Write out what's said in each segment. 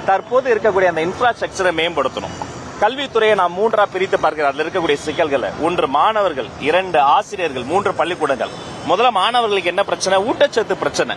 தற்போது இருக்கக்கூடிய அந்த இன்ஃப்ராஸ்ட்ரக்சரை மேம்படுத்தணும். கல்வித்துறையை நான் மூன்றா பிரித்து பார்க்கிறேன். அதில் இருக்கக்கூடிய சிக்கல்கள்: 1 மாணவர்கள், 2 ஆசிரியர்கள், 3 பள்ளிக்கூடங்கள். முதல்ல மாணவர்களுக்கு என்ன பிரச்சனை? ஊட்டச்சத்து பிரச்சனை.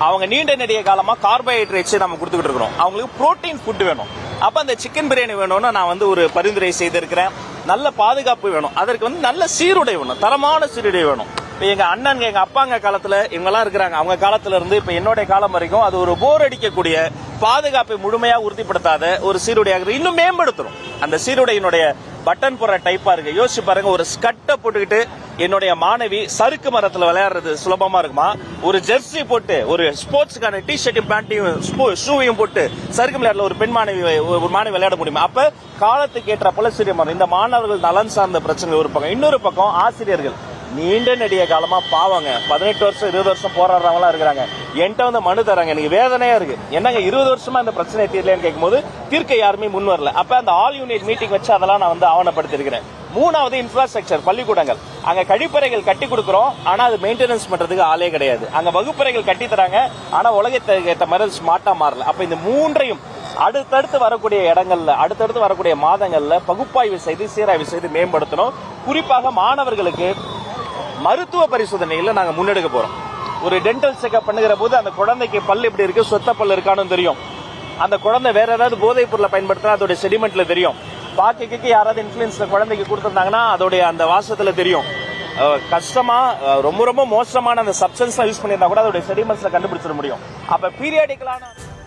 அவங்க நீண்ட நெடிய காலமா கார்போஹைட்ரேட்ஸ் நம்ம கொடுத்துக்கிட்டு இருக்கிறோம். அவங்களுக்கு புரோட்டீன் ஃபுட் வேணும். அப்ப அந்த சிக்கன் பிரியாணி வேணும்னு நான் ஒரு பரிந்துரை செய்திருக்கிறேன். நல்ல பாதுகாப்பு வேணும். அதற்கு நல்ல சீருடை வேணும், தரமான சீருடை வேணும். இப்ப எங்க அண்ணன், எங்க அப்பாங்க காலத்துல இவங்கெல்லாம் இருக்கிறாங்க. அவங்க காலத்துல இருந்து இப்ப என்னுடைய காலம் வரைக்கும் அது ஒரு போர் அடிக்கக்கூடிய, பாதுகாப்பை முழுமையா உறுதிப்படுத்தாத ஒரு சீருடையாக இன்னும் மேம்படுத்தணும். அந்த சீருடையினுடைய பட்டன் போற டைப்பா இருக்கு. யோசிச்சு பாருங்க, ஒரு ஸ்கர்ட்டை போட்டுக்கிட்டு என்னுடைய மாணவி சறுக்கு மரத்துல விளையாடுறது சுலபமா இருக்குமா? ஒரு ஜெர்சி போட்டு, ஒரு ஸ்போர்ட்ஸ்க்கான டி ஷர்ட்டையும் பேண்ட்டையும் ஷூவையும் போட்டு சறுக்கு விளையாடல ஒரு மாணவி விளையாட முடியுமா? அப்ப காலத்துக்கு ஏற்ற போல சீரியமா இந்த மாணவர்கள் நலன் சார்ந்த பிரச்சனை ஒரு பக்கம். இன்னொரு பக்கம் ஆசிரியர்கள் நீண்ட நெடிய காலமா பாவங்க 18 வருஷம் 20 வருஷம் போராடுறவங்களா இருக்கிறாங்க. என்கிட்ட மனு தராங்க. எனக்கு வேதனையா இருக்கு. என்னங்க 20 வருஷமா இந்த பிரச்சனை தீரலன்னு கேட்கும்போது தீர்க்க யாருமே முன் வரல. அப்ப அந்த ஆல் யூனிட் மீட்டிங் வச்சு அதெல்லாம் நான் ஆவணப்படுத்திருக்கிறேன். 3வது இன்ஃப்ராஸ்ட்ரக்சர், பள்ளிக்கூடங்கள். அங்க கழிப்பறைகள் கட்டி கொடுக்கிறோம், ஆனா அது மெயின்டெனன்ஸ் பண்றதுக்கு ஆளே கிடையாது. அங்க வகுப்பறைகள் கட்டி தராங்க, ஆனா உலகத்துக்கு ஏற்ற மாதிரி ஸ்மார்ட்டா மாறல. அப்ப இந்த மூன்றையும் அடுத்தடுத்து வரக்கூடிய இடங்கள்ல, அடுத்தடுத்து வரக்கூடிய மாதங்கள்ல பகுப்பாய்வு செய்து சீராய்வு செய்து மேம்படுத்தணும். குறிப்பாக மாணவர்களுக்கு மருத்துவ பரிசோதனைகளை நாங்க முன்னெடுக்க போறோம். ஒரு டென்டல் செக்அப் பண்ணுகிற போது அந்த குழந்தைக்கு பல் எப்படி இருக்கு, சொத்த பல் இருக்கான்னு தெரியும். அந்த குழந்தை வேற ஏதாவது போதைப் பொருளை பயன்படுத்தினா அதோட செடிமெண்ட்ல தெரியும். பாக்கிக்கு யாராவது இன்ஃபுளுன்ஸ் குழந்தைக்கு கொடுத்திருந்தாங்கன்னா அதோடைய அந்த வாசத்துல தெரியும். கஷ்டமா ரொம்ப ரொம்ப மோசமான அந்த சப்ஸ்டன்ஸ் யூஸ் பண்ணியிருந்தா கூட அதோட செடிமெண்ட்ஸ்ல கண்டுபிடிச்சிட முடியும். அப்ப பீரியாடிக்கலான